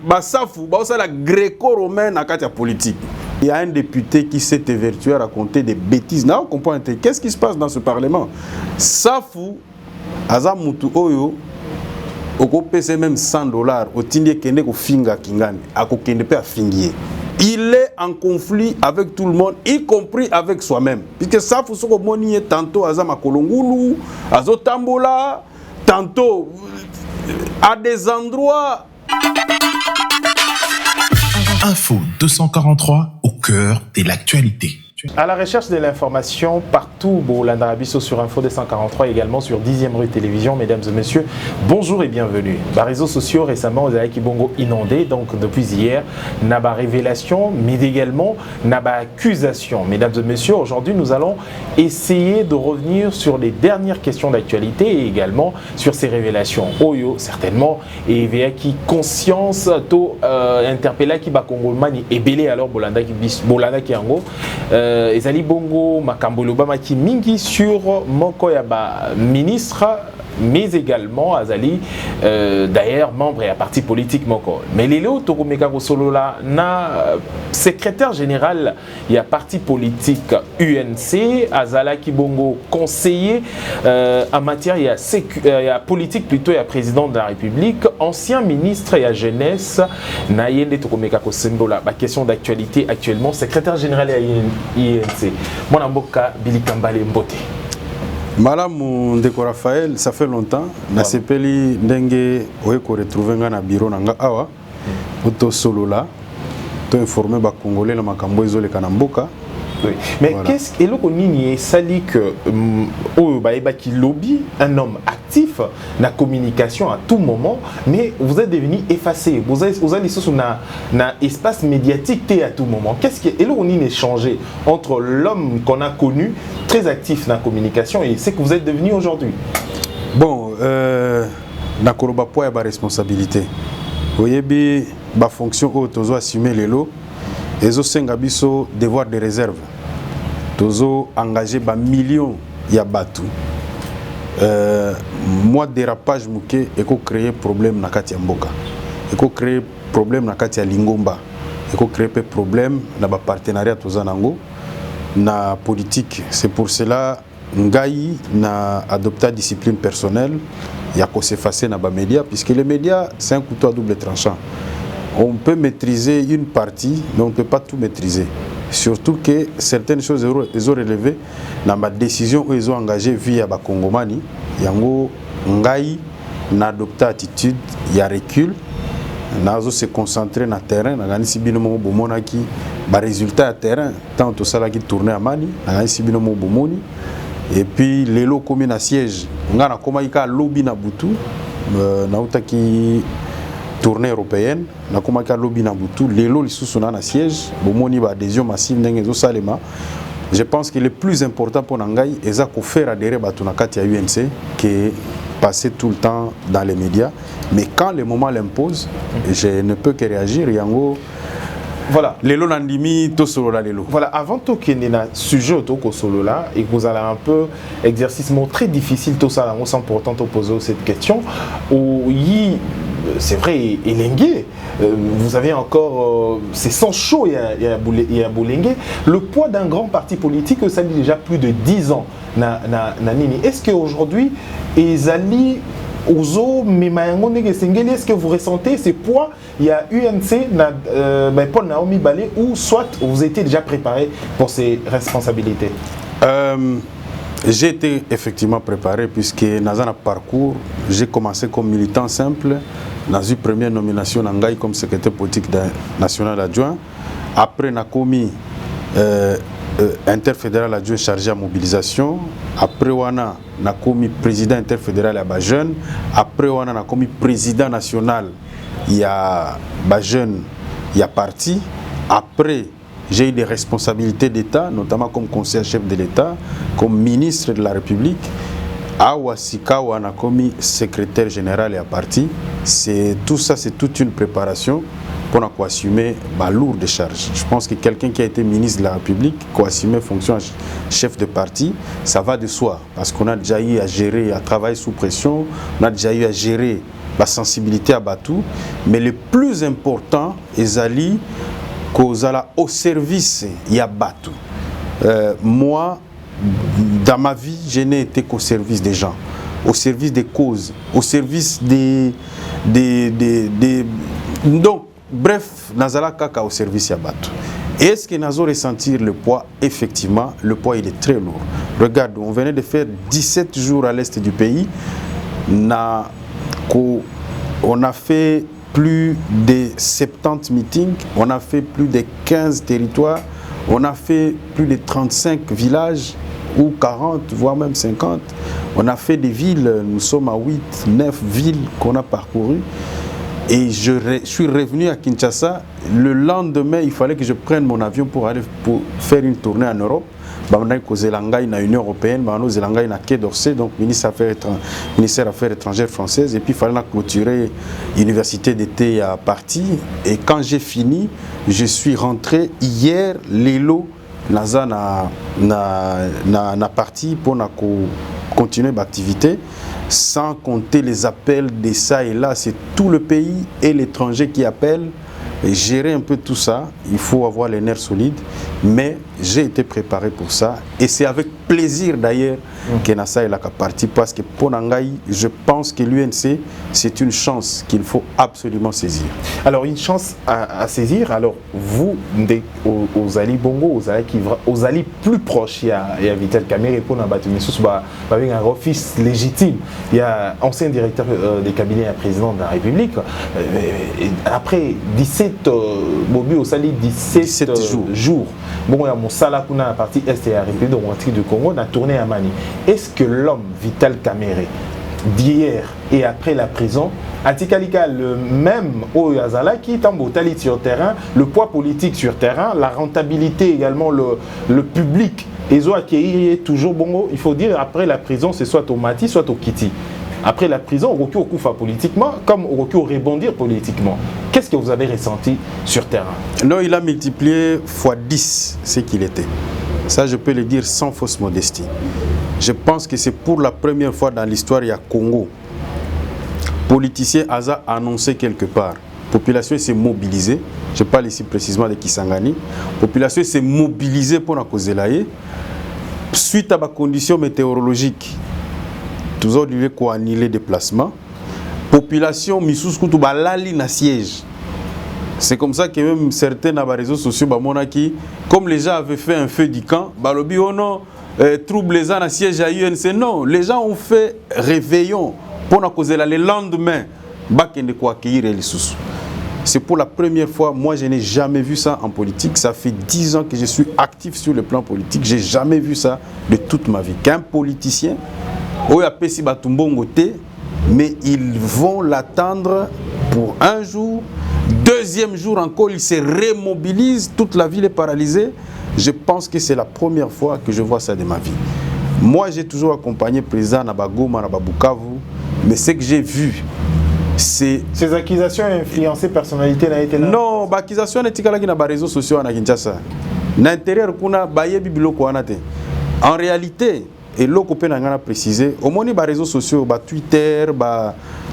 Basafu, c'est la gréco-romaine à la politique. Il y a un député qui s'est évertué à raconter des bêtises. Là, on comprend. Qu'est-ce qui se passe dans ce Parlement? Safu, Azamutu Oyo, Oko pèse même $100 au Tindie Kende ko finga kingane, ako kende pe a fingier. Il est en conflit avec tout le monde, y compris avec soi-même. Puisque Safu soko moni tantôt Azama Kolongulu, Azo Tambola, tantôt à des endroits. Info 243 au cœur de l'actualité. À la recherche de l'information partout, Bolanda Abisso sur Info 243, également sur 10e rue Télévision. Mesdames et messieurs, bonjour et bienvenue. Les réseaux sociaux récemment, vous avez Kibongo inondé, donc depuis hier, Naba révélation, mais également Naba accusation. Mesdames et messieurs, aujourd'hui, nous allons essayer de revenir sur les dernières questions d'actualité et également sur ces révélations. Oyo, certainement, et VA qui conscience, to interpella qui ba Congolmani et belé alors Bolanda qui ango. Ezali bongo makambolo bamaki mingi sur moko ya ba ministre, mais également azali d'ailleurs membre et à parti politique moko. Mais lelo tokomeka kosolola na secrétaire général il y a parti politique UNC azala ki bongo conseiller en matière il y a politique plutôt il y a président de la République, ancien ministre et à jeunesse na yende tokomeka kosembola ba question d'actualité actuellement secrétaire général ya UNC Mwana Mboka Billy Kambale Mbote. Madame Ndeko Raphaël, ça fait longtemps. Na sepeli ndenge oeko retrouver nga na bureau nanga awa. Auto solo là. To informer ba Congolais na makambo ezoleka na mboka. Oui. Mais voilà. Qu'est-ce que l'on sali que qui lobby un homme actif na communication à tout moment, mais vous êtes devenu effacé. Vous allez sur un espace médiatique à tout moment. Qu'est-ce que l'on a changé entre l'homme qu'on a connu très actif dans la communication et ce que vous êtes devenu aujourd'hui? Bon, na koloba poa ba responsabilité. Oyebi ba fonction o tozo assumer lelo. Ezo senga biso devoir de réserve. Tozo engagé ba millions ya batu. Moi dérapage muke eko créer problème na kati ya mboka. Eko créer problème na kati ya lingomba. Eko créer problème na ba partenariat toza nango na politique. C'est pour cela ngai na adopté discipline personnelle ya ko s'effacer na ba médias puisque les médias c'est un couteau à double tranchant. On peut maîtriser une partie, mais on ne peut pas tout maîtriser. Surtout que certaines choses ils ont relevé dans ma décision où ils ont engagé via Bakongomani. Yango ngai na adopté attitude, il y a recul. Nazo se concentrer na terrain, na gani sibino mo bomona ki ba résultat à terrain tant tout ça là qui tourner à mani, na gani sibino mo bomoni. Et puis les lots comme na siège, ngana koma ika lobby na butu na utaki tournée européenne na komaka lobby na butu lelo lisusu na siège bomoni ba adhésion massive ndenge zo salema. Je pense que le plus important pour Nangai est de faire adhérer batu na kati ya UNC que passer tout le temps dans les médias, mais quand le moment l'impose je ne peux que réagir yango. Voilà. Lelo nandimi to solo la lelo. Voilà, avant tout qu'il y ait un sujet autour de solo là et que vous allez un peu exercice très difficile tout ça, on sent pourtant te poser cette question où c'est vrai Elengue, vous avez encore c'est sans chaud il y a Bolengue, le poids d'un grand parti politique ça dit déjà plus de 10 ans na nini. Est-ce qu'aujourd'hui ezali Ozo, est-ce que vous ressentez ces poids? Il y a UNC pour Naomi Balé ou soit vous étiez déjà préparé pour ces responsabilités? J'ai été effectivement préparé puisque dans un parcours, j'ai commencé comme militant simple dans une première nomination Nangai comme secrétaire politique national adjoint. Après j'ai commis interfédéral adjoint chargé à mobilisation. Après wana na komi président interfédéral à Bajeune. Après wana na komi président national il y a Bajeune, il y a parti. Après j'ai eu des responsabilités d'État, notamment comme conseiller chef de l'État, comme ministre de la République. À Ouassika wana komi secrétaire général et à parti. C'est tout ça, c'est toute une préparation pour assumer ma lourde charge. Je pense que quelqu'un qui a été ministre de la République, qui a assumé fonction chef de parti, ça va de soi. Parce qu'on a déjà eu à gérer, à travailler sous pression, on a déjà eu à gérer la sensibilité à Batou, mais le plus important, ezali kozala au service ya Batou. Moi, dans ma vie, je n'ai été qu'au service des gens, au service des causes, au service donc, bref, Nazala Kaka au service ya Batou. Est-ce que Nazo ressentir le poids? Effectivement, le poids il est très lourd. Regarde, on venait de faire 17 jours à l'est du pays. On a fait plus de 70 meetings, on a fait plus de 15 territoires, on a fait plus de 35 villages ou 40, voire même 50. On a fait des villes, nous sommes à 8, 9 villes qu'on a parcourues. Et je suis revenu à Kinshasa. Le lendemain, il fallait que je prenne mon avion pour aller faire une tournée en Europe. Je suis na Union européenne, je suis na Quai d'Orsay, donc ministère Affaires étrangères françaises. Et puis il fallait clôturer l'université d'été à partir. Et quand j'ai fini, je suis rentré hier, l'élo, na parti pour continuer l'activité. Sans compter les appels de ça et là, c'est tout le pays et l'étranger qui appelle. Et gérer un peu tout ça, il faut avoir les nerfs solides, mais j'ai été préparé pour ça et c'est avec plaisir d'ailleurs que Nassa est là parti parce que pour Nangaï, je pense que l'UNC c'est une chance qu'il faut absolument saisir. Alors une chance à saisir. Alors vous, aux Ali Bongo, aux Ali plus proches, il y a Vital Kamerhe pour Nabatou Missous, avec un office légitime. Il y a ancien directeur des cabinets à président de la République. Après 17 Bobi au Sali 17 jours. Bon, il y a mon Salakuna à la partie est de la République démocratique du Congo, on a tourné à Mani. Est-ce que l'homme Vital Kamerhe d'hier et après la prison, Atikalika, le même Oyazala qui est en botalité sur terrain, le poids politique sur terrain, la rentabilité également, le public, ils ont accueilli toujours Bongo, il faut dire après la prison, c'est soit au Mati, soit au Kiti. Après la prison, on recule au Koufa politiquement, comme on recule au rebondir politiquement. Qu'est-ce que vous avez ressenti sur terrain? Non, il a multiplié fois 10 ce qu'il était. Ça, je peux le dire sans fausse modestie. Je pense que c'est pour la première fois dans l'histoire, il y a Congo. Politicien a annoncé quelque part. La population s'est mobilisée. Je parle ici précisément de Kisangani. La population s'est mobilisée pour la cause de l'AE. Suite à la condition météorologique, tous autres devaient annuler les déplacements. Population Missous Koutou balali na siège. C'est comme ça que même certains dans les réseaux sociaux, comme les gens avaient fait un feu du camp, balobi oh non, trouble les gens à siège à UNC. Non, les gens ont fait réveillon pour la cause le lendemain. C'est pour la première fois, moi je n'ai jamais vu ça en politique. Ça fait 10 ans que je suis actif sur le plan politique. J'ai jamais vu ça de toute ma vie. Qu'un politicien, mais ils vont l'attendre pour un jour. Deuxième jour encore, il se remobilise, toute la ville est paralysée. Je pense que c'est la première fois que je vois ça de ma vie. Moi, j'ai toujours accompagné le président Nabagoma, Nababukavu, mais ce que j'ai vu, c'est... Ces accusations ont influencé personnalité n'a été là? Non, les accusations n'étaient pas dans les réseaux sociaux à Kinshasa. L'intérieur, en réalité, et l'autre peut nous préciser, au moins les réseaux sociaux, Twitter,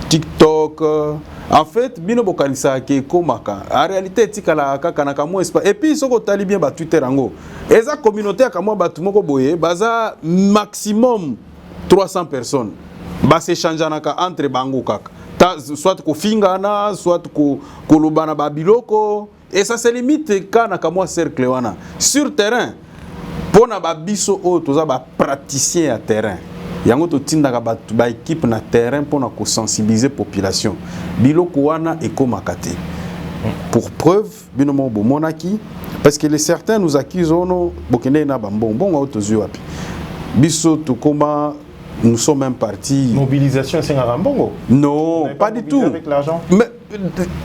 TikTok, en fait, bino bokanisa ke komaka. En réalité, tikala kanaka mo espace. Et puis soko tali bien Twitter ango. Eza communauté akamwa batu moko boye, baza maximum 300 personnes. Ba s'échanger naka entre bango kaka. Soit ko fingana, soit ko lobana babiloko. Et ça se limite quand akamwa cercle wana. Sur terrain, pour na babiso o toza ba praticien à terrain. Yango to tindaka ba équipe na terrain pour na sensibiliser population. Biloko wana ekomakate. Pour preuve, binomo bomonaki parce que les certains nous accusent ono bokende na bambon autozu wapi. Biso to koma nous sommes même partis. Mobilisation c'est un rambongo? Non, pas du tout. Avec l'argent. Mais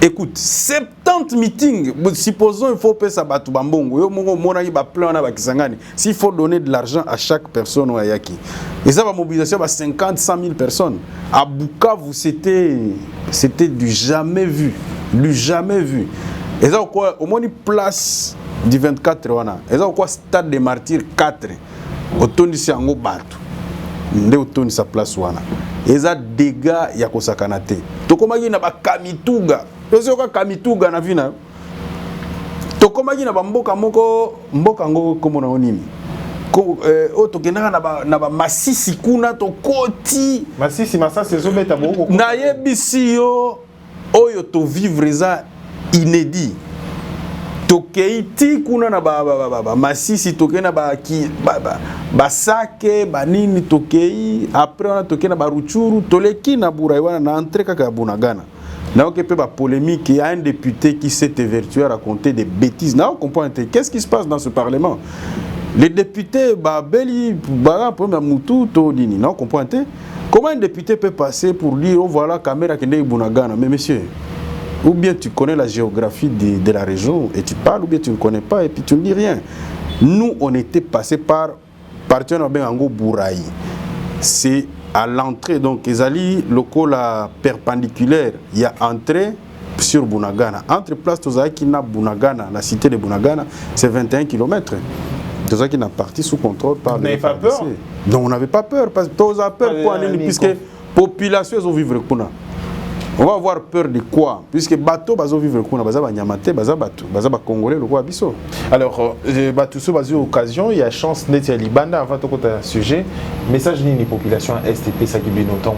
écoute, 70 meetings, supposons il faut payer ça batu bambongo. Yo mongo monaki ba plan na ba Kisangani. S'il faut donner de l'argent à chaque personne au Ayaki. Et ça va mobilisation à 50 100 000 personnes. À Bukavu c'était du jamais vu, du jamais vu. Et ça quoi au moins une place du 24 wana. Et ça quoi stade des martyrs 4. Autoni si ango batu. Nde autoni sa place wana. eza dégâts ya kosakana te. Tokomaki na ba kamituga. Tozoka kamituga na vina. Tokomaki na ba mboka moko mboka ngo komona onimi. O tokendaka na ba masisi kuna tokoti. Masisi masasi ezobeta boko. Na yebisi yo oyo to vivre za inédit. Tokeiti kuna na ba masisi tokena ba sake ba nini tokei après on a tokena ba ruchuru toleki na burai wana na entrée kaka Bunagana. Na okepe ba polémique, il y a un député qui s'est évertué à raconter des bêtises. Na on comprend qu'est-ce qui se passe dans ce parlement? Les députés Babeli ba premier mutu to dini. Na on comprend comment un député peut passer pour dire oh voilà caméra qui n'est Bunagana. Mais monsieur, ou bien tu connais la géographie de la région et tu parles, ou bien tu ne connais pas et puis tu ne dis rien. Nous, on était passé par Bengango Bouraï. C'est à l'entrée, donc Ezali, local perpendiculaire, il y a entrée sur Bunagana. Entre place Tozaki na Bunagana, la cité de Bunagana, c'est 21 km. Tozaki n'a parti sous contrôle par... Vous n'avez pas peur? Non, on n'avait pas peur, parce que Toza peur pour aller, puisque la population est vivre kuna. On va avoir peur de quoi? Puisque bateau bazo vivre kuna baza ba nyamate baza bato baza ba congolais le quoi biso. Alors tout ce basé occasion il y a chance net ya libanda avant tout un sujet message ni population STP ça qui bien longtemps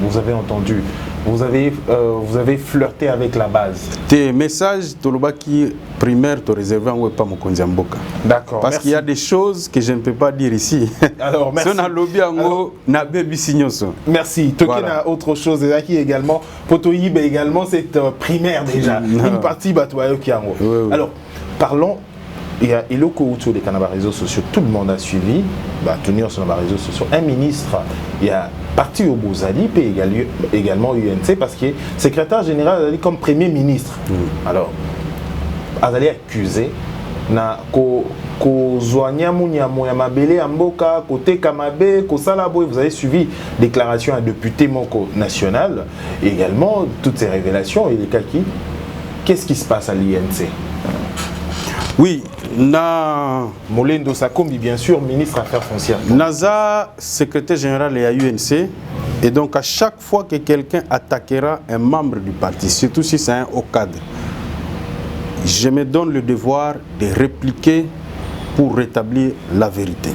vous avez entendu vous avez flirté avec la base. Tes messages toloba qui primaire te réservé en pas mon konziamboka. D'accord. Parce qu'il y a des choses que je ne peux pas dire ici. Alors merci. Si on a lobby en na baby signoso. Merci. Tokena autre chose et qui également Potoïb également cette primaire déjà une partie batoyo qui a. Alors parlons. Il y a Eloko autour des réseaux sociaux, tout le monde a suivi, tenir sur les réseaux sociaux. Un ministre, il y a parti au Bozali, puis également UNC, parce que le secrétaire général comme premier ministre. Alors, Azali accusé, na ko zoanya munyamo ya mabele amboka côté kamabe ko salabo vous avez suivi déclaration à député moko national et également toutes ces révélations et les cas qui qu'est-ce qui se passe à l'INC? Oui, na Molendo Sakombi bien sûr ministre affaires foncières. Naza secrétaire général de l'UNC et donc à chaque fois que quelqu'un attaquera un membre du parti, surtout si c'est un haut cadre, je me donne le devoir de répliquer pour rétablir la vérité.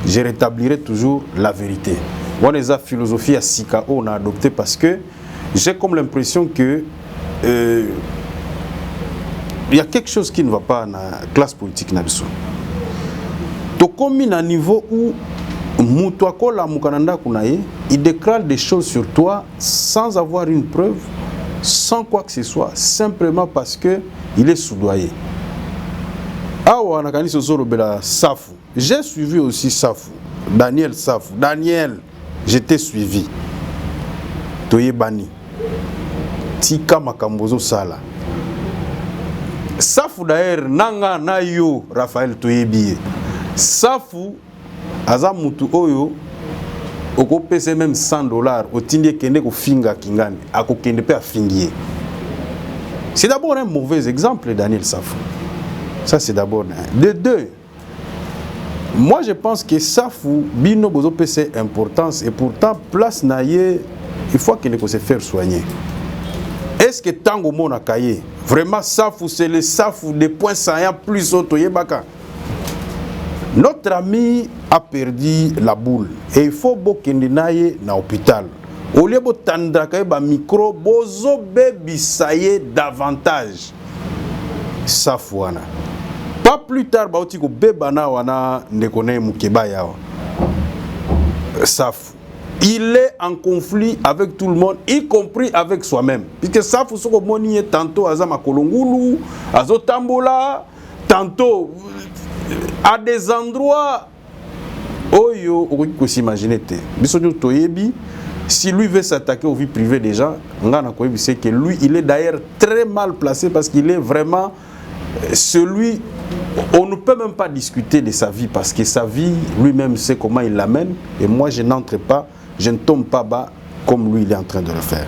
Je rétablirai toujours la vérité. Moi, les philosophie à Sika, on a adopté parce que j'ai comme l'impression que il y a quelque chose qui ne va pas dans la classe politique. Donc, comme à un niveau où il déclare des choses sur toi sans avoir une preuve, sans quoi que ce soit, simplement parce qu'il est soudoyé. J'ai suivi aussi Safou, Daniel Safou. Daniel, je t'ai suivi. Toye Bani. Tika Makambozo Sala. Safou d'ailleurs, Nanga Nayo, Raphaël Toyebi. Safou, Azamutu Oyo, Oko pese même $100, au tindie kende ko finga kingane, ako kende pe a fingier. C'est d'abord un mauvais exemple, Daniel Safou. Ça, c'est d'abord un. De deux, moi je pense que Safou, Bino Bozo pese importance et pourtant, place naye, il faut qu'il ne se faire soigner. Est-ce que Tango Mona Kaye, vraiment Safou, c'est le Safou des points saillants plus auto yebaka? Notre ami a perdu la boule et il faut bokende naye na hôpital. Au lieu de tandaka ba micro, bozo bebi saye davantage. Safouana. Pas plus tard ba otiko bebana wana ndekone mukeba yawa. Safou. Il est en conflit avec tout le monde, y compris avec soi-même. Puisque Safou soko moni tantôt azama kolongulu, azo tambola, tantôt à des endroits oyo on s'imaginer te bisonyo toyebi si lui veut s'attaquer aux vies privées des gens c'est que lui il est d'ailleurs très mal placé parce qu'il est vraiment celui on ne peut même pas discuter de sa vie parce que sa vie lui-même sait comment il l'amène et moi je n'entre pas je ne tombe pas bas comme lui il est en train de le faire.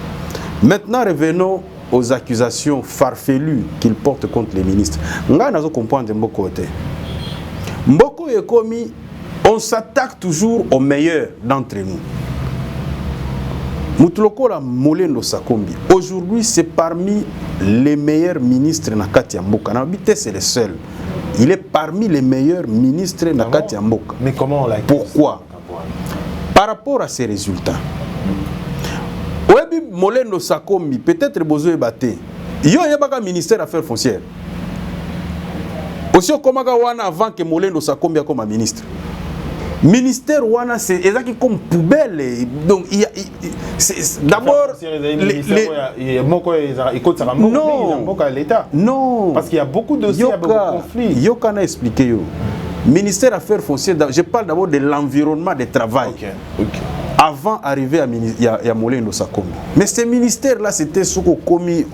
Maintenant revenons aux accusations farfelues qu'il porte contre les ministres. Nga nazo comprendre de mon côté. Mboko Yekomi, on s'attaque toujours aux meilleurs d'entre nous. Mutulokola Molendo Sakombi, aujourd'hui, c'est parmi les meilleurs ministres na kati ya mboka. C'est le seul. Il est parmi les meilleurs ministres na kati ya mboka. Mais comment on l'a? Pourquoi? Par rapport à ses résultats. Oyebi Molendo Sakombi, peut-être besoin batté. Yo yebaka ministère des Affaires foncières. Aussi comment wana avant que Molendo Sakombi comme ministre. Ministère wana c'est exactement comme poubelle. Donc il y a d'abord non, parce qu'il y a beaucoup de dossiers, beaucoup de conflits. Yo kana expliquer yo. Ministère des Affaires foncières, je parle d'abord de l'environnement de travail. OK. Avant d'arriver à Molendo Sakombi. Mais ce ministère là c'était Soko Komi,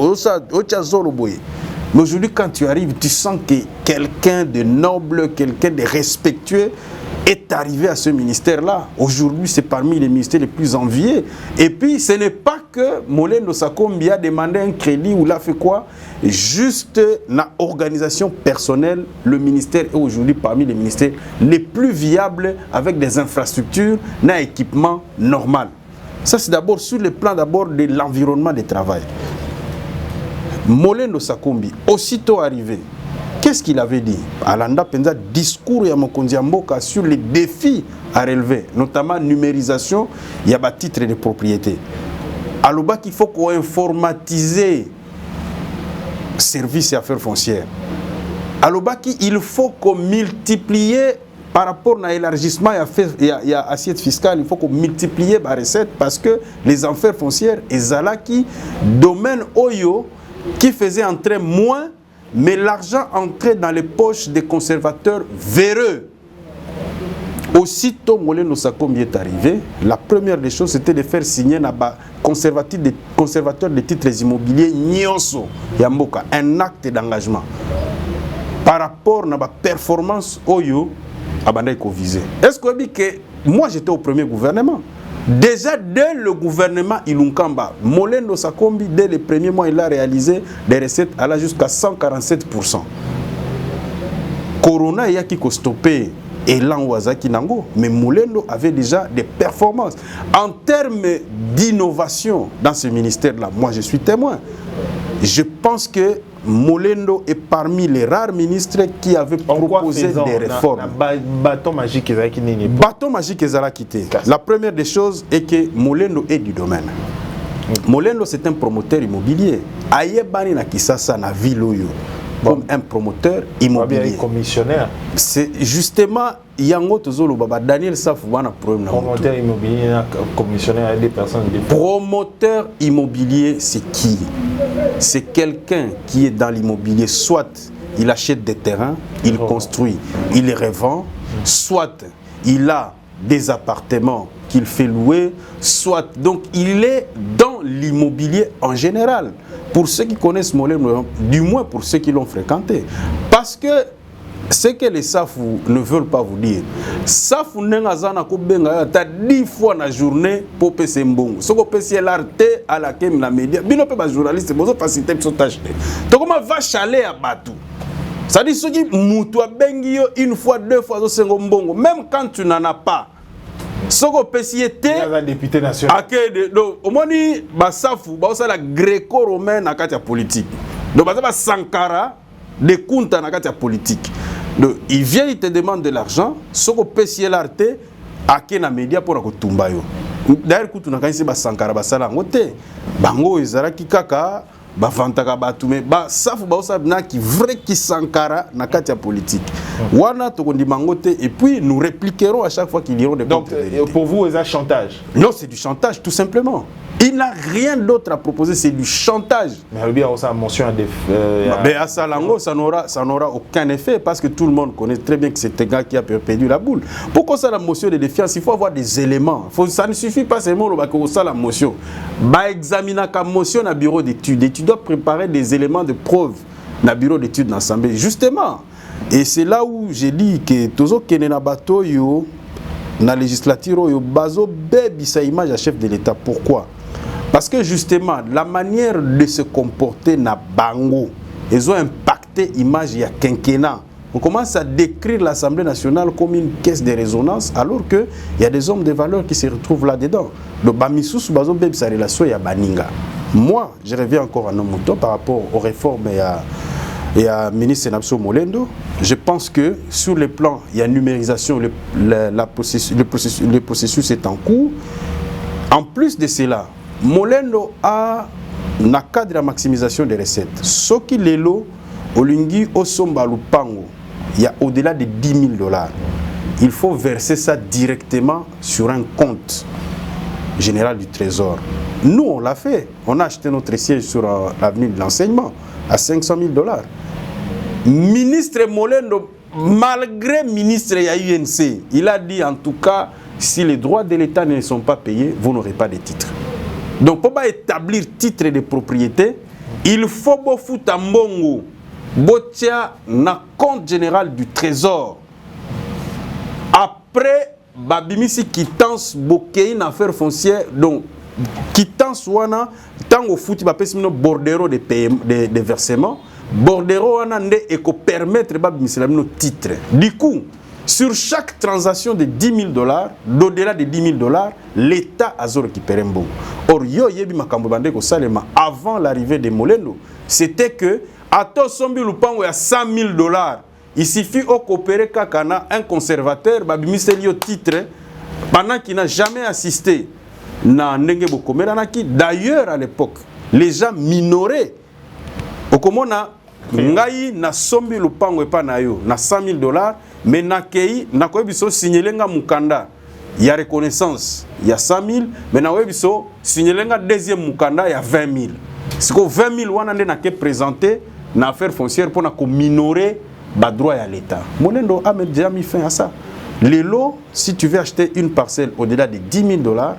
mais aujourd'hui quand tu arrives, tu sens que quelqu'un de noble, quelqu'un de respectueux est arrivé à ce ministère-là. Aujourd'hui, c'est parmi les ministères les plus enviés. Et puis, ce n'est pas que Molendo Sakombi a demandé un crédit ou l'a fait quoi. Juste la organisation personnelle, le ministère est aujourd'hui parmi les ministères les plus viables avec des infrastructures, un équipement normal. Ça, c'est d'abord sur le plan d'abord de l'environnement de travail. Molendo Sakombi, aussitôt arrivé, qu'est-ce qu'il avait dit? Alanda Penza discours ya Mokonzi Mboka sur les défis à relever, notamment numérisation, il y a des titres de propriété. Aloba qu'il faut qu'on informatise services et affaires foncières. Aloba qu'il faut qu'on multiplie par rapport à l'élargissement et à assiette fiscale, il faut qu'on multiplie les recettes parce que les affaires foncières et Zalaki domaine Oyo qui faisait entrer moins. Mais l'argent entrait dans les poches des conservateurs véreux. Aussitôt Molendo Sakombi est arrivé, la première des choses c'était de faire signer un conservateur de titres immobiliers Nyonso Yamboka, un acte d'engagement par rapport à la performance Oyo Abanda Visé. Est-ce que vous dites que moi j'étais au premier gouvernement? Déjà dès le gouvernement Ilunkamba, Molendo Sakombi, dès les premiers mois, il a réalisé des recettes allant jusqu'à 147%. Corona, il y a qui a stoppé Elan Wazaki Nango, mais Molendo avait déjà des performances. En termes d'innovation dans ce ministère-là, moi je suis témoin. Je pense que Molendo est parmi les rares ministres qui avaient proposé des réformes. Bâton magique ezalaki nini? Bâton magique ezalaki te. La première des choses est que Molendo est du domaine. Molendo c'est un promoteur immobilier. Ayebani na Kisasa na ville oyo comme un promoteur immobilier. Commissionnaire. C'est justement Yango Tozolo Baba Daniel Safouana problème. Promoteur immobilier, commissionnaire des personnes. Promoteur immobilier, c'est qui? C'est quelqu'un qui est dans l'immobilier. Soit il achète des terrains, il construit, il les revend. Soit il a des appartements qu'il fait louer. Soit donc il est dans l'immobilier en général. Pour ceux qui connaissent Molendo, du moins pour ceux qui l'ont fréquenté. Parce que ce que les Safou ne veulent pas vous dire, Safou n'engazana ko benga ta 10 fois na journée pour passer mbongo. Ce qu'on peut c'est l'arte à la kem la média. Bino pe ba journaliste bozo faciliter son tâche. Donc comment va chaler à Batou? Ça dit ceux qui mutu a bengi yo une fois, deux fois zo mbongo, même quand tu n'en as pas. Soko PCT député national. Donc au moins ni ba Safou ba ça la gréco-romaine na kati ya politique. Donc ba Sankara de comptes na kati ya politique. Donc il vient, il te demande de l'argent, soko PCT l'arte ake na média pour ko tumba yo. D'ailleurs kutu na kanisi ba Sankara ba sala ngote. Bango ezalaki kaka ba vantaka batu mais ba Safou ba ça na ki vrai ki Sankara na kati ya politique. Wana to kondi mangote et puis nous répliquerons à chaque fois qu'il y aura des donc pour vous c'est un chantage? Non, c'est du chantage tout simplement. Il n'a rien d'autre à proposer, c'est du chantage. Mais bien ça mention à des mais à Salango ça n'aura aucun effet parce que tout le monde connaît très bien que c'est un gars qui a perdu la boule. Pourquoi ça la motion de défiance? Il faut avoir des éléments. Ça ne suffit pas seulement que ça la motion. Bah examiner comme motion à bureau d'études et tu dois préparer des éléments de preuve dans bureau d'études d'Assemblée justement. Et c'est là où j'ai dit que tozo kenena bato yo na législature yo bazo bebi sa image à chef de l'État. Pourquoi? Parce que justement la manière de se comporter na bango ils ont impacté l'image ya quinquennat on commence à décrire l'Assemblée nationale comme une caisse de résonance, alors qu'il y a des hommes de valeur qui se retrouvent là-dedans. Donc, Bamissous, Bazo Beb, sa relation, il y a Baninga. Moi, je reviens encore à Nomoto par rapport aux réformes et à ministre Napso Molendo. Je pense que sur le plan, il y a numérisation, le processus est en cours. En plus de cela, Molendo a un cadre de maximisation des recettes. Ce qui est là, Olingi Osomba Lupango, il y a au-delà de 10 000 $. Il faut verser ça directement sur un compte général du Trésor. Nous, on l'a fait. On a acheté notre siège sur l'avenue de l'enseignement à 500 000 $. Ministre Molendo, malgré ministre UNC, il a dit en tout cas, si les droits de l'État ne sont pas payés, vous n'aurez pas de titre. Donc, pour établir titre de propriété, il faut foutre un bongo, botia na compte général du Trésor. Après, babimisi quittance bokei une affaire foncière, donc quittance wana tango fouti ba pesi no bordero de versements, bordero wana nde eko permettre babimisi la no titre. Du coup, sur chaque transaction de 10 000 $, d'au-delà de 10 000 $, l'État a récupéré un bon. Or, yo yebi makambo bande ko salema avant l'arrivée de Molendo, c'était que à Tosombi Lupango il y a 100 000 $. Il suffit au coopérer kakana un conservateur babimisi yo titre pendant qu'il n'a jamais assisté na ndenge bokomeranaki. D'ailleurs à l'époque, les gens minoraient. Okomona ngai na sombi Lupango epa na yo na 100 000 $, mais na kei na koyebiso signelenga mukanda ya reconnaissance il y a 100 000, mais na koyebiso signelenga deuxième mukanda il y a 20 000. C'est que 20 000 wana nde na ke présenter na affaire foncière pour na ko minorer ba droit à l'État. Molendo a déjà mis fin à ça. Les lots, si tu veux acheter une parcelle au-delà de 10 000 $,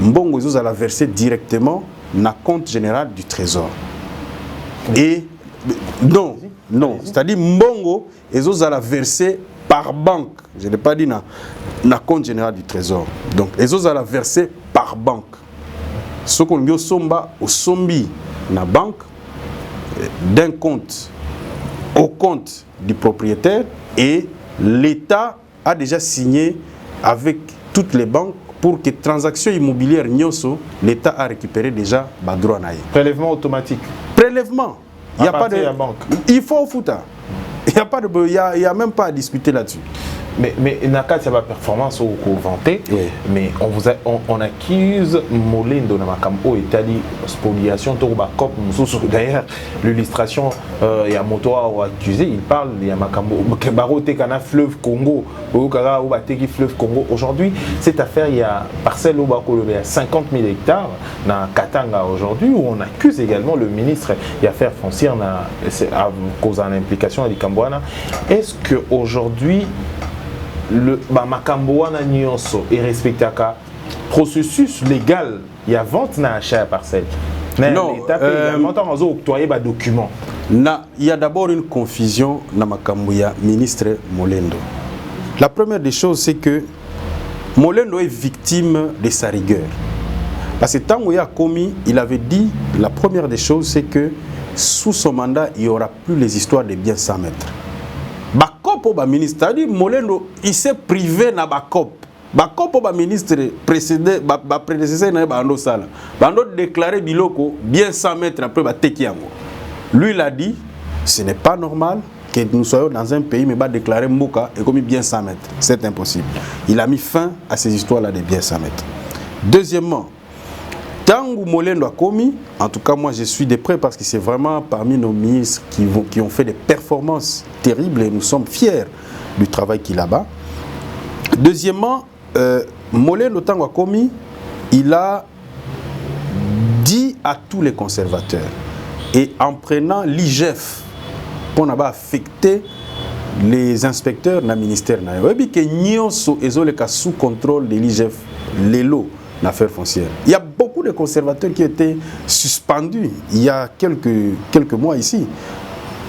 Mbongo Ezo la verser directement na compte général du Trésor. Et non, c'est-à-dire Mbongo Ezo la verser par banque. Je n'ai pas dit na compte général du Trésor. Donc Ezo la verser par banque. Ce qu'on y somba au sombi na banque d'un compte au compte du propriétaire, et l'État a déjà signé avec toutes les banques pour que transactions immobilières nyoso, l'État a récupéré déjà le droit. Prélèvement automatique. Prélèvement. Il n'y a pas de banque. Il faut au fouta. Il n'y a même pas à discuter là-dessus. Mais Nakat, c'est pas performance au vanté, oui. Mais on accuse Molendo Namakambo Italie spoliation Torobakop. D'ailleurs, l'illustration, il y a Motoa accusé, il parle, il y a Makambo Kebaro Tekana fleuve Congo, Okara Obateki fleuve Congo. Aujourd'hui, cette affaire, il y a parcelle Obako, il y a 50 000 hectares dans Katanga aujourd'hui, où on accuse également le ministre des Affaires foncières à cause de l'implication à Likambouana. Est-ce qu'aujourd'hui, le Makamboana Nyonso est respecté à processus légal, il y a vente na achat à parcelle. Non, il y a d'abord une confusion na Makamboya ministre Molendo. La première des choses, c'est que Molendo est victime de sa rigueur. Parce que tant qu'il a commis, il avait dit, la première des choses, c'est que sous son mandat, il n'y aura plus les histoires de biens sans maître. Bakop au ministre, c'est-à-dire Molendo, il s'est privé na Bakop. Bakop au ministre précédent, prédécesseur na Bando Sala. Bando déclaré biloko bien sans maître après Batekiango. Lui il a dit, ce n'est pas normal que nous soyons dans un pays mais va déclarer Mboka et comme bien sans maître. C'est impossible. Il a mis fin à ces histoires-là de bien sans maître. Deuxièmement, Tangu Molendo a commis, en tout cas moi je suis de près parce que c'est vraiment parmi nos ministres qui ont fait des performances terribles et nous sommes fiers du travail qu'il a là-bas. Deuxièmement, Molendo Tangu a commis, il a dit à tous les conservateurs et en prenant l'IGF pour n'avoir affecté les inspecteurs dans le ministère. Il y a sous contrôle de l'IGF, les lots. L'affaire foncière. Il y a beaucoup de conservateurs qui étaient suspendus il y a quelques mois ici.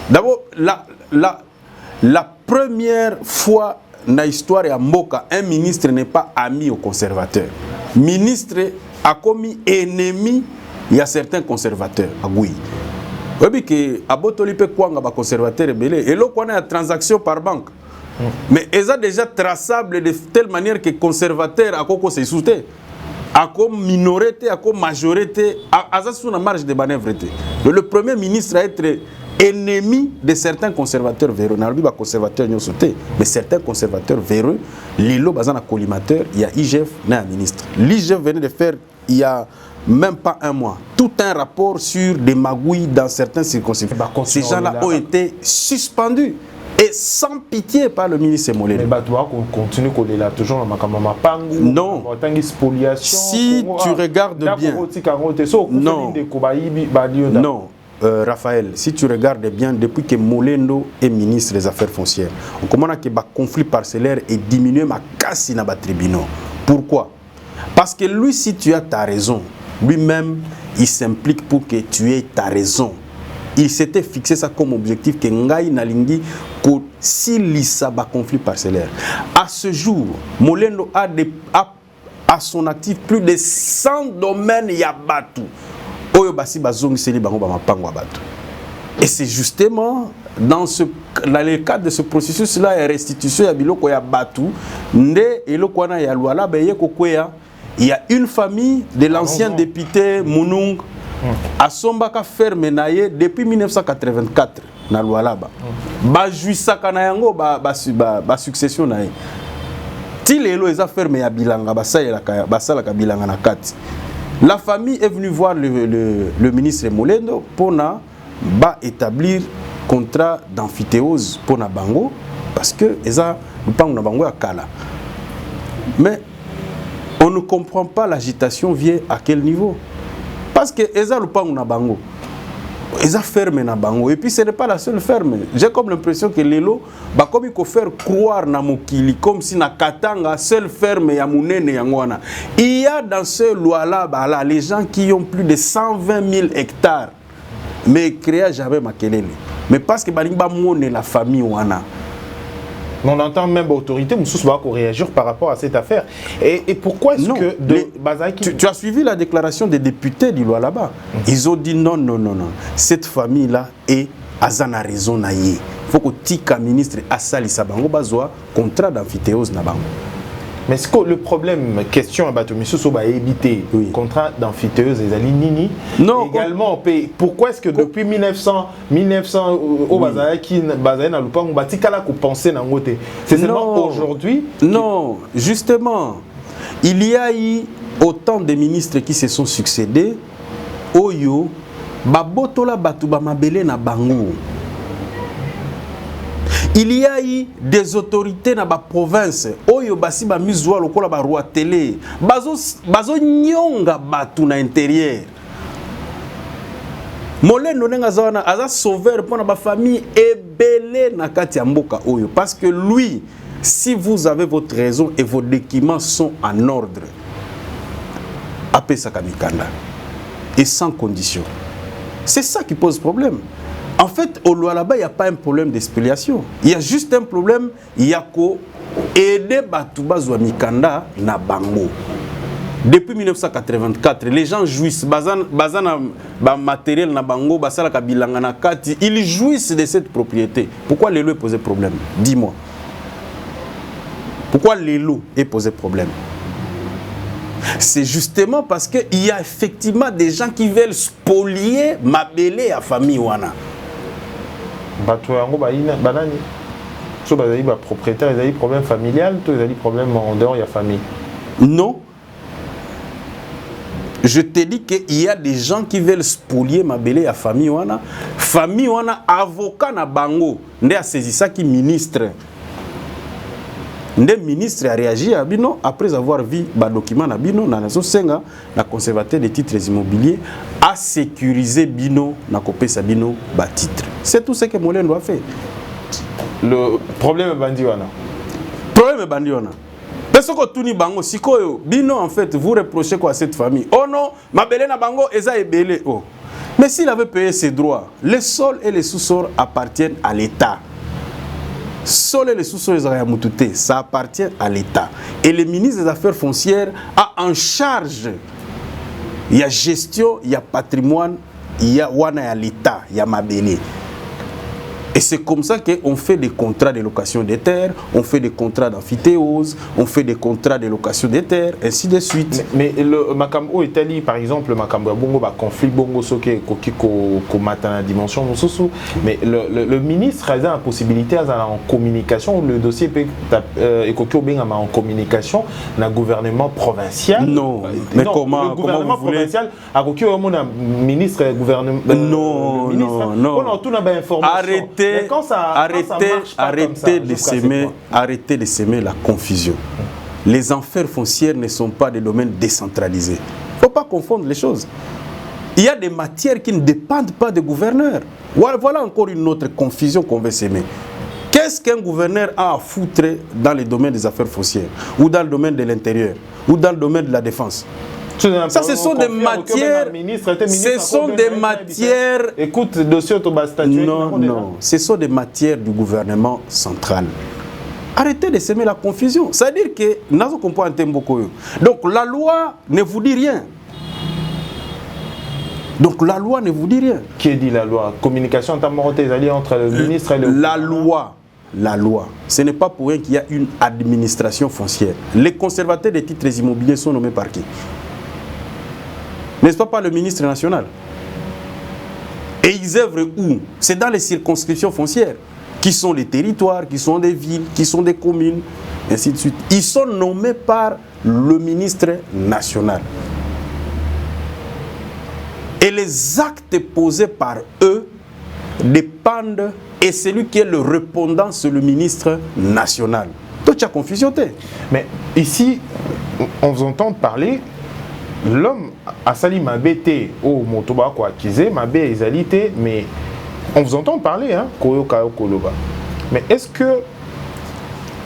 D'abord, la première fois dans l'histoire de Mboka, un ministre n'est pas ami aux conservateurs. Ministre a commis ennemi, il y a certains conservateurs. Oui. Oui, que abotoli pe kwanga ba conservateur belé et là qu'on a transaction par banque. Mais ils ont déjà traçable de telle manière que conservateur a quoi se soute. À comme minorité, à comme majorité, à ça sur la marge de manœuvre. Le premier ministre a été ennemi de certains conservateurs véreux. N'arrive pas conservateur n'y sauté, mais certains conservateurs véreux, l'îlot basant à collimateur, il y a IGF, n'a un ministre. L'IGF venait de faire il y a même pas un mois tout un rapport sur des magouilles dans certaines circonscriptions. Ces gens-là ont été suspendus. Et sans pitié par le ministre Molé. Mais on continue à là toujours non. Si tu regardes bien. Non. Non. Raphaël, si tu regardes bien, depuis que Molendo est ministre des Affaires foncières, on commence à que le conflit parcellaire est diminué ma casse dans les tribunaux. Pourquoi? Parce que lui, si tu as ta raison, lui-même, il s'implique pour que tu aies ta raison. Il s'était fixé ça comme objectif que Ngai Nalingi si l'Issaba conflit parcellaire. À ce jour, Molendo a à son actif plus de 100 domaines Yabatu. Et c'est justement dans le cadre de ce processus-là, la restitution Yabatu, il y a une famille de l'ancien député Mounung à Sombaka ferme depuis 1984 na Lualaba. Ba juisaka na yango ba succession na ye. Ti lelo eza ferme ya bilanga basala ka bilanga na kati. La famille est venue voir le ministre Molendo pour établir contrat d'amphithéose pour na bango parce que eza lupango na bango ya kala. Mais on ne comprend pas l'agitation vient à quel niveau. Parce que eza lupango na bango. Eza ferme na bango et puis ce n'est pas la seule ferme. J'ai comme l'impression que lelo ba comme il faut faire croire na mokili comme si na Katanga seule ferme ya munene yangwana. Il y a dans ce loi-là là les gens qui ont plus de 120 000 hectares mais créa jamais makelele. Mais parce que balinga mone la famille wana. On entend même l'autorité Moussous va réagir par rapport à cette affaire. Et pourquoi est-ce que... Tu as suivi la déclaration des députés du loi là-bas. Ils ont dit non. Cette famille-là est Azana raison naïe. Il faut que Tika ministre Assali Sabango Bazoa contrat d'amphithéose na bango. Mais est-ce que le problème, question à Bato Moussous va éviter contrat d'amphithéose et Nini? Non. Également, pourquoi est-ce que depuis 1900 au Bazaï qui Bazaï na Lupang Batikala qu'on pensait dans côté. C'est seulement aujourd'hui. Non, justement, il y a eu autant de ministres qui se sont succédés. Oyo babotola batuba mabele na bango. Il y a eu des autorités dans la province. Oyo basi ba mizwa lokola ba roi télé. Bazo nyonga batu na intérieur. Molendo nenga zawana aza sauveur pour ba famille ebele na kati ya mboka oyo parce que lui si vous avez votre raison et vos documents sont en ordre. Apesa kamikanda et sans condition. C'est ça qui pose problème. En fait, au Lualaba, il n'y a pas un problème d'expiation. Il y a juste un problème, il y a qu'à aider Batouba Zouamikanda na bango. Depuis 1984, les gens jouissent, bazana matériel na bango, basala kabilanga na kati, ils jouissent de cette propriété. Pourquoi les lots posent problème? Dis-moi. Pourquoi les lots est posé problème? C'est justement parce qu'il y a effectivement des gens qui veulent spolier mabele à famille wana. Propriétaire, ils ont problème familial, ils ont problème en dehors de la famille. Non. Je te dis qu'il y a des gens qui veulent spolier ma belle à famille wana. Famille wana avocat na bango. Ndé a saisi ça qui ministre. Ndé ministre a réagi à bino après avoir vu ba document na bino na nazo senga na conservateur des titres immobiliers a sécurisé bino na kopesa bino ba titre. C'est tout ce que Molendo a fait. Le problème est bandiwana. Problème est bandiwana. Parce que Tuni Bango, Sikoyo, Bino, en fait, vous reprochez quoi à cette famille? Oh non, ma belle na Bango, Eza est belé. Oh. Mais s'il avait payé ses droits, les sols et les sous-sols appartiennent à l'État. Sols et les sous-sols, ça appartient à l'État. Et le ministre des Affaires foncières a en charge, il y a gestion, il y a patrimoine il y a wana ya l'État, il y a Mabélé. Et c'est comme ça qu'on fait des contrats de location des terres, on fait des contrats d'amphithéose, on fait des contrats de location des terres, ainsi de suite. Mais le Makambo Italie, par exemple, le Makambo Bongo, conflit Bongo Soke, ko matana dimension, mais le ministre a la possibilité en communication, le dossier peut en communication dans le gouvernement provincial. Non, mais non, comment le gouvernement comment vous voulez... provincial a ministre gouvernement. Non, non, non. Arrêtez de s'aimer la confusion. Les affaires foncières ne sont pas des domaines décentralisés. Il ne faut pas confondre les choses. Il y a des matières qui ne dépendent pas des gouverneurs. Voilà encore une autre confusion qu'on veut s'aimer. Qu'est-ce qu'un gouverneur a à foutre dans le domaine des affaires foncières, ou dans le domaine de l'intérieur, ou dans le domaine de la défense? Ça, ce sont des matières. Ce sont des matières. Écoute, dossier non, non. Ce sont des matières du gouvernement central. Arrêtez de s'aimer la confusion. C'est-à-dire que nous comprend un tembo. Donc la loi ne vous dit rien. Donc la loi ne vous dit rien. Qui dit la loi? Communication entre le ministre et le. La loi. Ce n'est pas pour rien qu'il y a une administration foncière. Les conservateurs des titres immobiliers sont nommés par qui? N'est-ce pas par le ministre national? Et ils œuvrent où? C'est dans les circonscriptions foncières, qui sont les territoires, qui sont des villes, qui sont des communes, ainsi de suite. Ils sont nommés par le ministre national. Et les actes posés par eux dépendent, et celui qui est le répondant, c'est le ministre national. Donc tu as confusion. Mais ici, on vous entend parler. L'homme a sali mabé au motoba quoi akizé mabé ezalité, mais on vous entend parler hein koyoka koloba. Mais est-ce que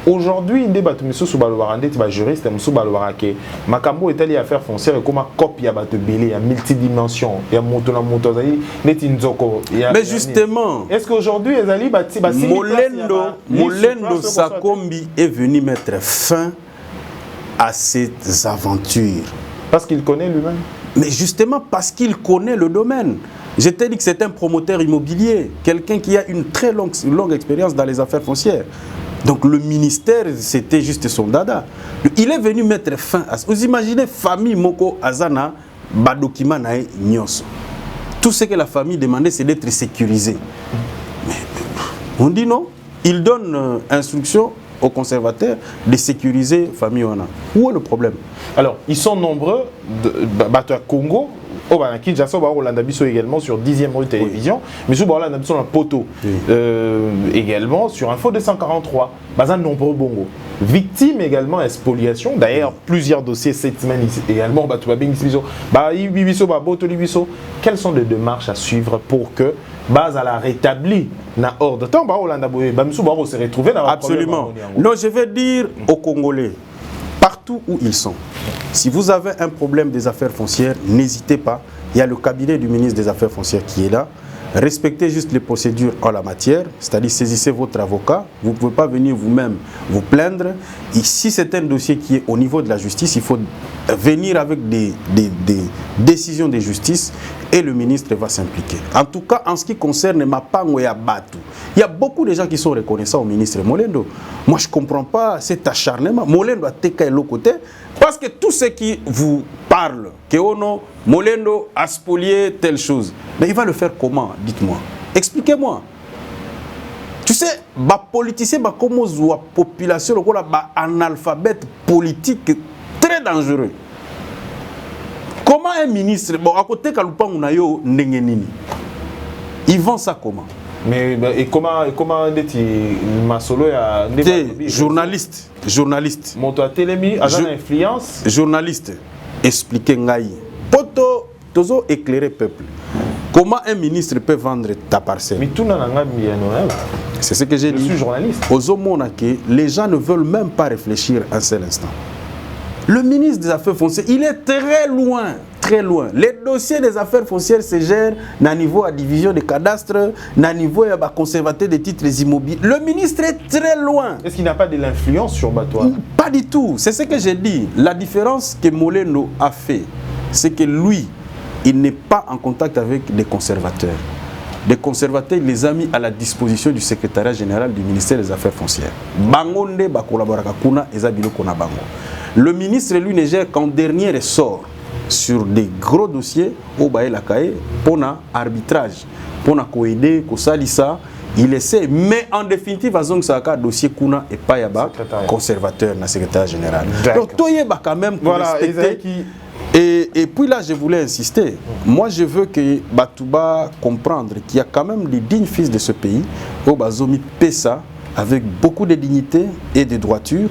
aujourd'hui débat monsieur Soubalwarande tu vas juriste monsieur Soubalwarake makambo etali affaire foncière et comment copie à bato belé à multidimension et à moto zali neti nzoko. Mais justement, est-ce qu'aujourd'hui ezali bati Molendo Sakombi est venu mettre fin à ces aventures? Parce qu'il connaît lui-même. Mais justement parce qu'il connaît le domaine. Je t'ai dit que c'est un promoteur immobilier, quelqu'un qui a une très longue expérience dans les affaires foncières. Donc le ministère, c'était juste son dada. Il est venu mettre fin à ça. Vous imaginez, famille Moko Azana, Badokima Nae Nyos. Tout ce que la famille demandait, c'est d'être sécurisé. Mais on dit non. Il donne instruction aux conservateurs de sécuriser famille Wana. Où est le problème? Alors, ils sont nombreux, à Congo, au Kinshasa, au Landabiso également sur 10e rue télévision, mais sur Landabiso dans Poto également sur Info 243, bazan nombreux bongo. Victimes également à spoliation, d'ailleurs plusieurs dossiers cette semaine également, quelles sont les démarches à suivre pour que base à la rétablie na ordre temps se retrouver dans absolument. Non, je vais dire aux Congolais partout où ils sont, si vous avez un problème des affaires foncières, n'hésitez pas, il y a le cabinet du ministre des Affaires foncières qui est là. Respectez juste les procédures en la matière, c'est-à-dire saisissez votre avocat. Vous ne pouvez pas venir vous-même vous plaindre. Et si c'est un dossier qui est au niveau de la justice, il faut venir avec des décisions de justice et le ministre va s'impliquer. En tout cas, en ce qui concerne Mapango et Abatu, il y a beaucoup de gens qui sont reconnaissants au ministre Molendo. Moi, je ne comprends pas cet acharnement. Molendo a été l'autre côté. Parce que tous ceux qui vous parlent, que Molendo a spolié telle chose, mais il va le faire comment? Dites-moi. Expliquez-moi. Tu sais, les politiciens, comme la population, un analphabète politique très dangereux. Comment un ministre, à côté de Kalupangunayo, ils vont ça comment? Mais et comment Masolo a journaliste monto à télémi agent d'influence journaliste expliquez ngai poto tozo éclairer peuple comment un ministre peut vendre ta parcelle. Mais tout c'est ce que j'ai dit. Je suis journaliste. Les gens ne veulent même pas réfléchir un seul instant. Le ministre des Affaires foncières, il est très loin. Très loin. Les dossiers des affaires foncières se gèrent à niveau à division des cadastres, à niveau à conservateur des titres immobiliers. Le ministre est très loin. Est-ce qu'il n'a pas de l'influence sur Batois? Pas du tout. C'est ce que j'ai dit. La différence que Molendo a fait, c'est que lui, il n'est pas en contact avec des conservateurs. Des conservateurs, il les a mis à la disposition du secrétariat général du ministère des Affaires foncières. Bangonde ba collaboraka kuna ezabilo kona bango. Le ministre lui ne gère qu'en dernier ressort sur des gros dossiers au baé la caille pour un arbitrage, pour un coaider, ko salisa, il essaie, mais en définitive à zong saka dossier kuna et pas yaba conservateur na secrétaire général. Donc toye ba quand même pour respecter. Et puis là, je voulais insister. Moi, je veux que Batouba comprendre qu'il y a quand même des dignes fils de ce pays, au Bazomi Pessa, avec beaucoup de dignité et de droiture.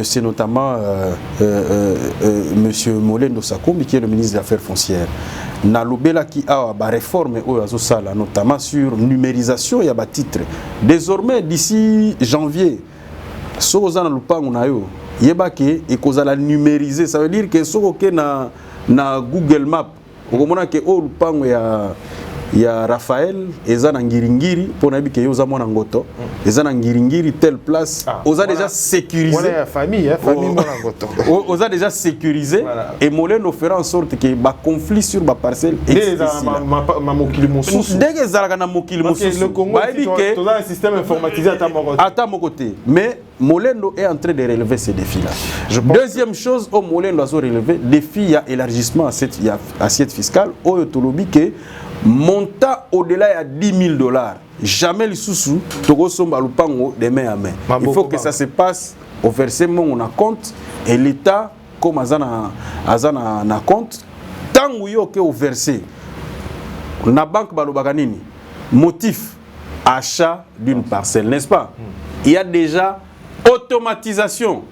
C'est notamment M. Molendo Sakoumbi, qui est le ministre des Affaires foncières. Nalobela qui a une réforme, notamment sur numérisation et à titre. Désormais, d'ici janvier, Sozana Lupango Nayo, yebake et koza la numériser, ça veut dire que so que na Google Map okomona ke o lupango ya Raphaël eza na ngiringiri pona bike yo za mona ngoto eza na ngiringiri telle place oza déjà sécurisé voilà famille mona ngoto oza déjà sécurisé et Moleno fera en sorte que ba conflit sur ba parcelle existe ma mokili mosusu dès zalaka na mokili mosusu le Congo tu as un système informatisé à mon côté mais Molendo est en train de relever ces défis-là. Deuxième chose, au Molendo a relevé, défi, il y a élargissement à assiette fiscale, au Yotolobi qui monta au-delà de $10,000. Jamais les sous-sous, Togo Somba Lupango de main à main. Il faut que ça se passe au versement on a compte et l'État, comme Azana compte, tant que au versé, la banque Balobaganini, motif, achat d'une parcelle, n'est-ce pas? Il y a déjà automatisation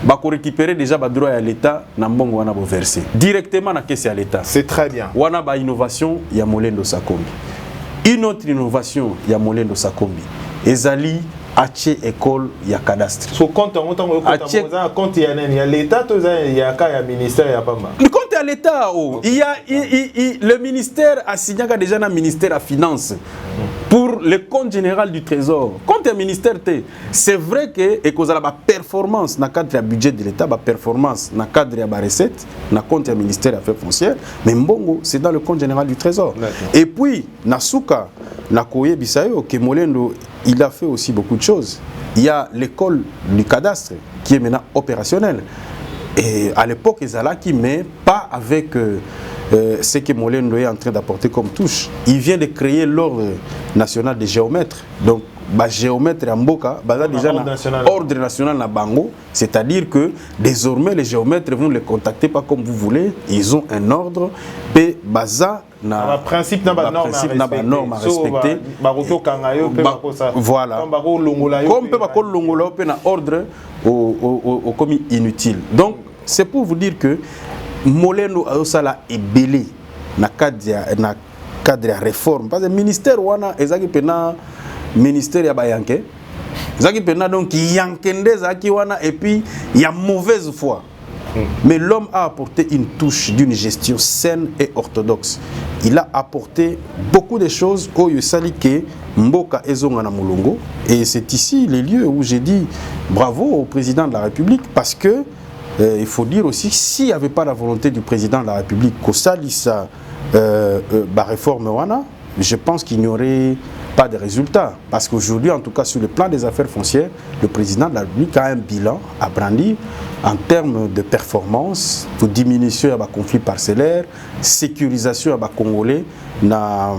bah récupérer déjà ba droit à l'état na mbongo wana bo verser directement na caisse à l'état. C'est très bien. Wana ba innovation ya Molendo Sakombi. Une autre innovation ya Molendo Sakombi. Ezali ache école ya cadastre. So compte en autant que compte ya l'état to ya ka ya ministère ya pamba. Le compte à l'état il y a le ministère a signé déjà na ministère à finance. Pour le compte général du Trésor, compte un ministère, c'est vrai que et cause la performance dans le cadre du budget de l'État, la performance dans le cadre de la recette, dans le compte du ministère des Affaires foncières, mais Mbongo, c'est dans le compte général du Trésor. Et puis, Nasuka, Nakoye Bisayo, que Molendo, il a fait aussi beaucoup de choses. Il y a l'école du cadastre qui est maintenant opérationnelle. Et à l'époque, Ezalaki, mais pas avec ce que Molendo est en train d'apporter comme touche. Il vient de créer l'ordre national des géomètres. Donc, géomètre en Mboka, déjà ordre national na Bango, c'est-à-dire que désormais les géomètres vont les contacter pas comme vous voulez, ils ont un ordre, et baza na principe na norme à respecter. Voilà. Comme peut pas longola pe na ordre au commis inutile. Donc, c'est pour vous dire que Molendo Aosala est belé na cadre de réforme parce que le ministère wana ezaki pena ministère ya bayanke ezaki pena donc yankende zaki wana et puis il y a mauvaise foi. Mais l'homme a apporté une touche d'une gestion saine et orthodoxe. Il a apporté beaucoup de choses au Yosali ke Mboka ezonga na Mulongo et c'est ici les lieux où j'ai dit bravo au président de la République parce que il faut dire aussi, s'il n'y avait pas la volonté du président de la République qu'au salissa réforme wana, je pense qu'il n'y aurait pas de résultat. Parce qu'aujourd'hui, en tout cas sur le plan des affaires foncières, le président de la République a un bilan à brandir en termes de performance, pour diminution des conflits parcellaires, sécurisation des Congolais, na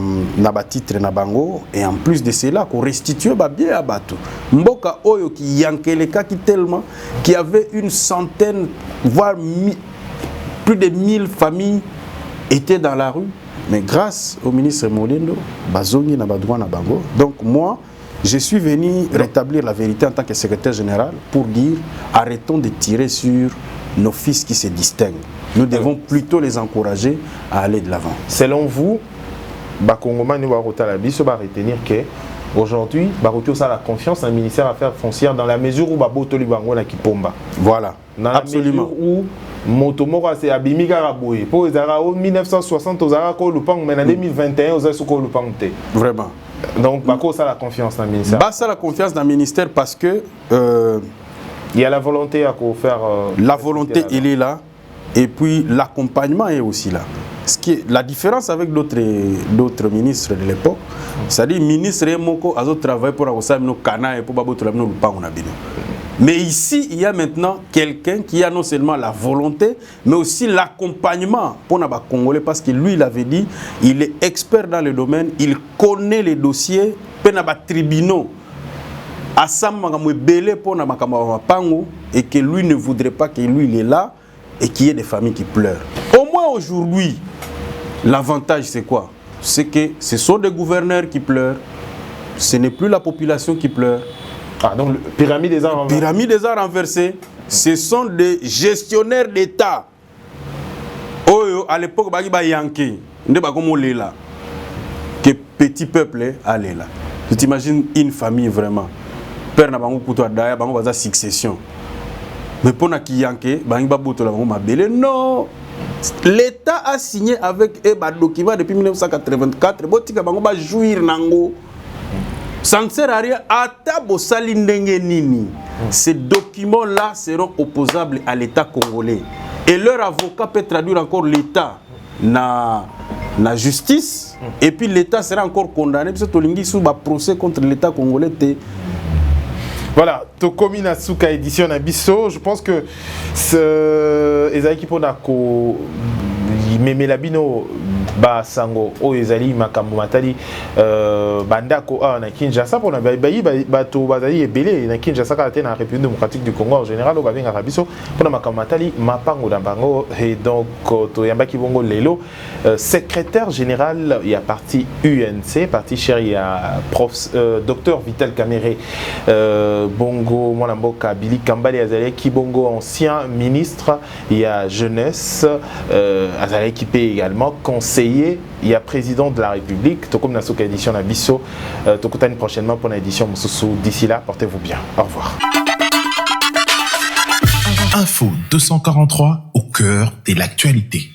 titre na bango et en plus de cela qu'on restitue bien à Batou. Mboka Oyo qui yankeleka qui tellement qui avait une centaine voire plus de 1000 familles étaient dans la rue mais grâce au ministre Molendo bazongi na badroit na bango. Donc moi je suis venu rétablir la vérité en tant que secrétaire général pour dire arrêtons de tirer sur nos fils qui se distinguent. Nous devons plutôt les encourager à aller de l'avant. Selon vous, Bakongomani va retenir que aujourd'hui, Baroto a la confiance dans le ministère des Affaires foncières dans la mesure où Babotoli Bango na Kipomba. Voilà. Dans absolument. La mesure où Motomora c'est Abimiga Raboué. Pour les Arao 1960 aux Arako Lupang, mais en 2021 aux Asuko Lupangte. Vraiment. Donc Bako a la confiance dans le ministère. Bako a la confiance dans le ministère parce que il y a la volonté à faire. La volonté, elle est là. et puis l'accompagnement est aussi là. Ce qui est la différence avec d'autres ministres de l'époque, c'est-à-dire ministre Moko a travaillé pour avoir nos canards et pour nos lupango na bino. Mais ici, il y a maintenant quelqu'un qui a non seulement la volonté, mais aussi l'accompagnement pour les Congolais, parce que lui, il avait dit, il est expert dans le domaine, il connaît les dossiers, pour les tribunaux, et que lui ne voudrait pas que lui, il est là, et qu'il y ait des familles qui pleurent. Au moins aujourd'hui, l'avantage c'est quoi? C'est que ce sont des gouverneurs qui pleurent, ce n'est plus la population qui pleure. Ah, donc pyramide des arts renversés. Pyramide des arts renversés, ce sont des gestionnaires d'État. Oh, à l'époque, que petit peuple allait là. Tu t'imagines une famille vraiment. Père n'a pas succession. Mais pour na kiyanke, non. L'État a signé avec eux des documents depuis 1984. Botika bango ba jouir nango. Ça ne sert à rien. Ces documents-là seront opposables à l'État congolais. Et leur avocat peut traduire encore l'État dans la justice. Et puis l'État sera encore condamné. Parce que Tolingi sous un procès contre l'État congolais. Voilà, Tokomi Nasuka édition Nabiso. Je pense que Ezaki Ponako Meme Labino ba sango o ezali makambo matali bandako na Kinshasa pour na bato bazali ebele na Kinshasa ka na République démocratique du Congo en général o babenga biso pour na makambo matali mapango na bango. Et donc to yambaki bongo lelo secrétaire général il y a parti UNC parti cher il y a docteur Vital Kamerhe bongo mwana mboka Billy Kambale azali ki bongo ancien ministre il y a jeunesse azali équipé également conseiller. Il y a président de la République. Tokom Nasuka édition na biso. Tokutani prochainement pour l'édition Moussousou. D'ici là, portez-vous bien. Au revoir. Info 243 au cœur de l'actualité.